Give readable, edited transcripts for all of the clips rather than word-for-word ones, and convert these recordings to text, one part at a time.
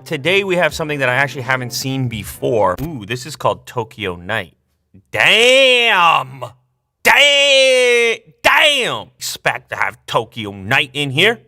today we have something that I actually haven't seen before. Ooh, this is called Tokyo Night. Damn! Damn! Expect to have Tokyo Night in here.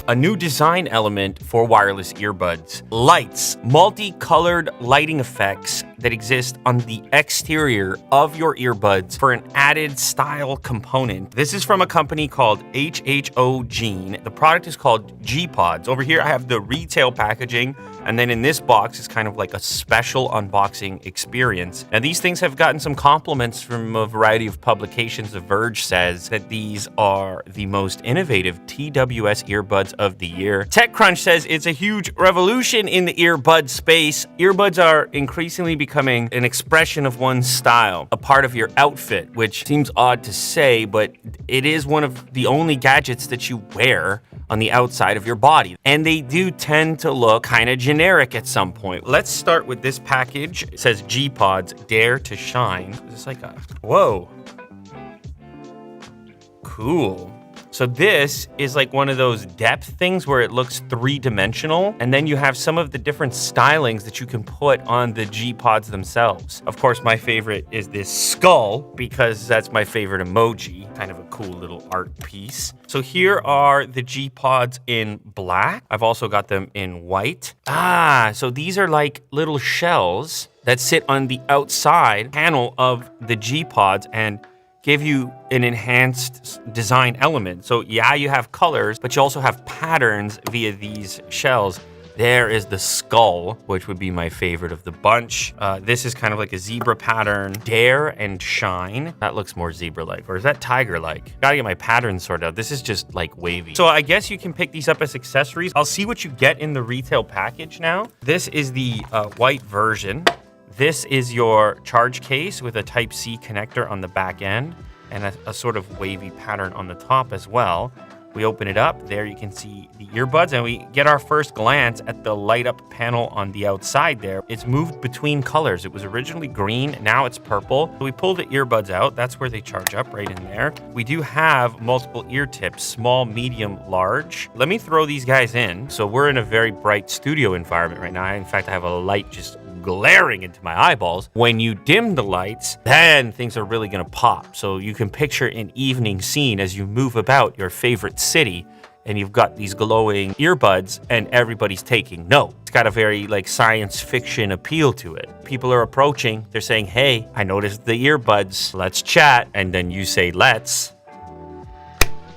A new design element for wireless earbuds. Lights, multicolored lighting effects that exist on the exterior of your earbuds for an added style component. This is from a company called HHO Gene. The product is called G-Pods. Over here I have the retail packaging, and then in this box is kind of like a special unboxing experience. Now these things have gotten some compliments from a variety of publications. The Verge says that these are the most innovative TWS earbuds of the year. TechCrunch says it's a huge revolution in the earbud space. Earbuds are increasingly becoming an expression of one's style, a part of your outfit, which seems odd to say, but it is one of the only gadgets that you wear on the outside of your body. And they do tend to look kind of generic at some point. Let's start with this package. It says G-Pods, Dare to Shine. It's like a, whoa. Cool. So this is like one of those depth things where it looks three-dimensional, and then you have some of the different stylings that you can put on the G-Pods themselves. Of course, my favorite is this skull, because that's my favorite emoji. Kind of a cool little art piece. So here are the G-Pods in black. I've also got them in white. So these are like little shells that sit on the outside panel of the G-Pods and give you an enhanced design element. So yeah, you have colors, but you also have patterns via these shells. There is the skull, which would be my favorite of the bunch. This is kind of like a zebra pattern. Dare and Shine. That looks more zebra-like, or is that tiger-like? Gotta get my patterns sorted out. This is just like wavy. So I guess you can pick these up as accessories. I'll see what you get in the retail package now. This is the white version. This is your charge case with a Type-C connector on the back end and a sort of wavy pattern on the top as well. We open it up, there you can see the earbuds, and we get our first glance at the light up panel on the outside there. It's moved between colors. It was originally green, now it's purple. So we pull the earbuds out, that's where they charge up, right in there. We do have multiple ear tips, small, medium, large. Let me throw these guys in. So we're in a very bright studio environment right now. In fact, I have a light just glaring into my eyeballs. When you dim the lights, then things are really gonna pop. So you can picture an evening scene as you move about your favorite city, and you've got these glowing earbuds and everybody's taking note. It's got a very like science fiction appeal to it. People are approaching, they're saying, hey, I noticed the earbuds, let's chat. And then you say, let's.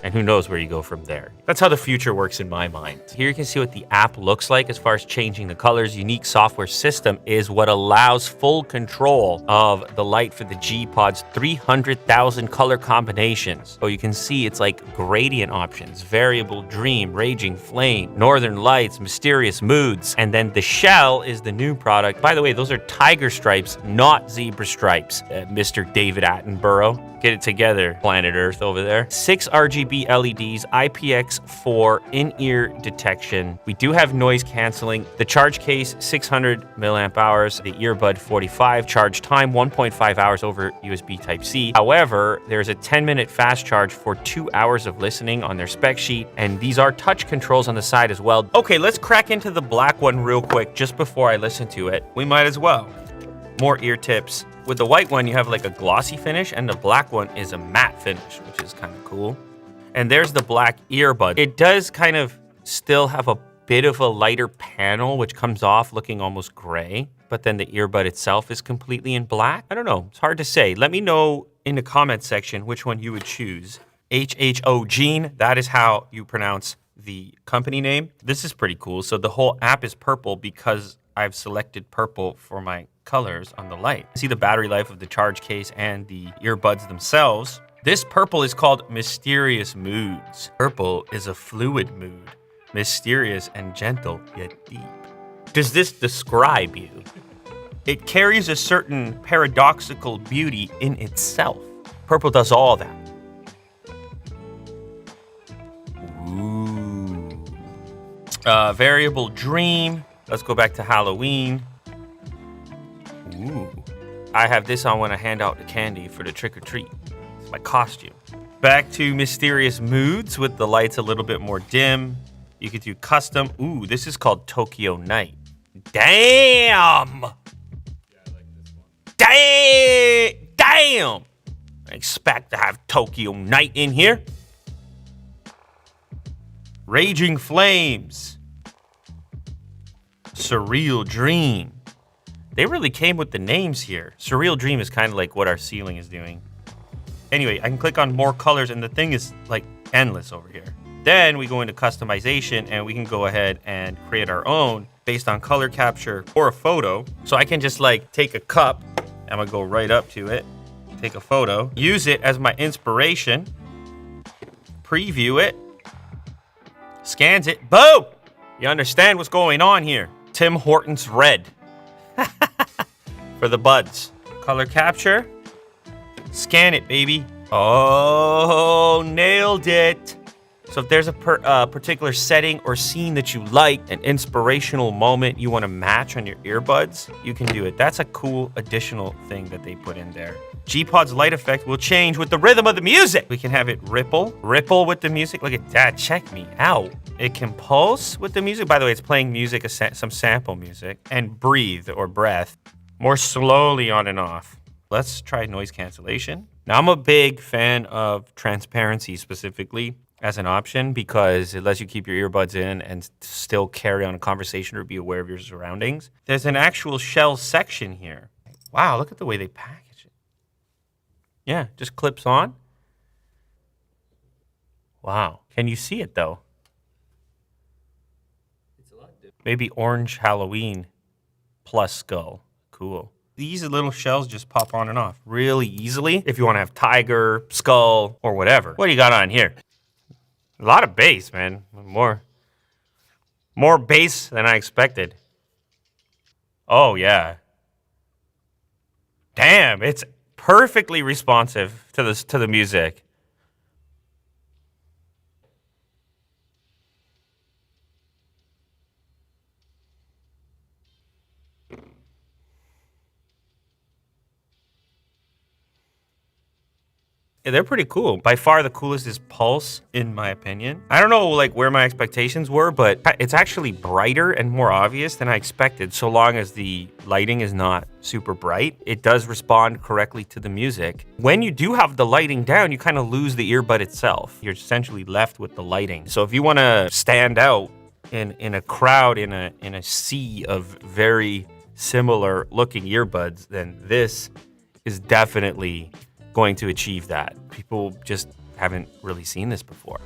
And who knows where you go from there. That's how the future works in my mind. Here you can see what the app looks like as far as changing the colors. Unique software system is what allows full control of the light for the G-Pods, 300,000 color combinations. So you can see it's like gradient options, variable dream, raging flame, northern lights, mysterious moods. And then the shell is the new product. By the way, those are tiger stripes, not zebra stripes. Mr. David Attenborough. Get it together, planet Earth over there. 6 RGB LEDs, IPX4 in-ear detection. We do have noise canceling. The charge case, 600 milliamp hours. The earbud, 45. Charge time, 1.5 hours over USB Type-C. However, there's a 10-minute fast charge for 2 hours of listening on their spec sheet. And these are touch controls on the side as well. Okay, let's crack into the black one real quick just before I listen to it. We might as well. More ear tips. With the white one, you have like a glossy finish, and the black one is a matte finish, which is kind of cool. And there's the black earbud. It does kind of still have a bit of a lighter panel, which comes off looking almost gray, but then the earbud itself is completely in black. I don't know, it's hard to say. Let me know in the comments section which one you would choose. HHO Gene, that is how you pronounce the company name. This is pretty cool. So the whole app is purple because I've selected purple for my colors on the light. See the battery life of the charge case and the earbuds themselves. This purple is called Mysterious Moods. Purple is a fluid mood, mysterious and gentle, yet deep. Does this describe you? It carries a certain paradoxical beauty in itself. Purple does all that. Ooh. Variable dream. Let's go back to Halloween. Ooh. I have this on when I hand out the candy for the trick or treat. It's my costume. Back to Mysterious Moods with the lights a little bit more dim. You could do custom. Ooh, this is called Tokyo Night. Damn! Damn! I expect to have Tokyo Night in here. Raging Flames. Surreal Dream. They really came with the names here. Surreal Dream is kind of like what our ceiling is doing. Anyway, I can click on more colors and the thing is like endless over here. Then we go into customization and we can go ahead and create our own based on color capture or a photo. So I can just like take a cup. I'm gonna go right up to it, take a photo, use it as my inspiration, preview it, scans it, boom! You understand what's going on here. Tim Hortons red for the buds. Color capture, scan it, baby. Oh, nailed it. So if there's a particular setting or scene that you like, an inspirational moment you want to match on your earbuds, you can do it. That's a cool additional thing that they put in there. G-Pod's light effect will change with the rhythm of the music. We can have it ripple with the music. Look at that, check me out. It can pulse with the music. By the way, it's playing music, some sample music, and breathe or breath more slowly on and off. Let's try noise cancellation. Now I'm a big fan of transparency specifically as an option because it lets you keep your earbuds in and still carry on a conversation or be aware of your surroundings. There's an actual shell section here. Wow, look at the way they package it. Yeah, just clips on. Wow, can you see it though? It's a lot different. Maybe orange Halloween plus skull. Cool. These little shells just pop on and off really easily if you want to have tiger, skull, or whatever. What do you got on here? A lot of bass, man. More bass than I expected. Oh, yeah. Damn, it's perfectly responsive to the music. Yeah, they're pretty cool. By far the coolest is Pulse, in my opinion. I don't know like where my expectations were, but it's actually brighter and more obvious than I expected, so long as the lighting is not super bright. It does respond correctly to the music. When you do have the lighting down, you kind of lose the earbud itself. You're essentially left with the lighting. So if you want to stand out in a crowd, in a sea of very similar looking earbuds, then this is definitely going to achieve that. People just haven't really seen this before.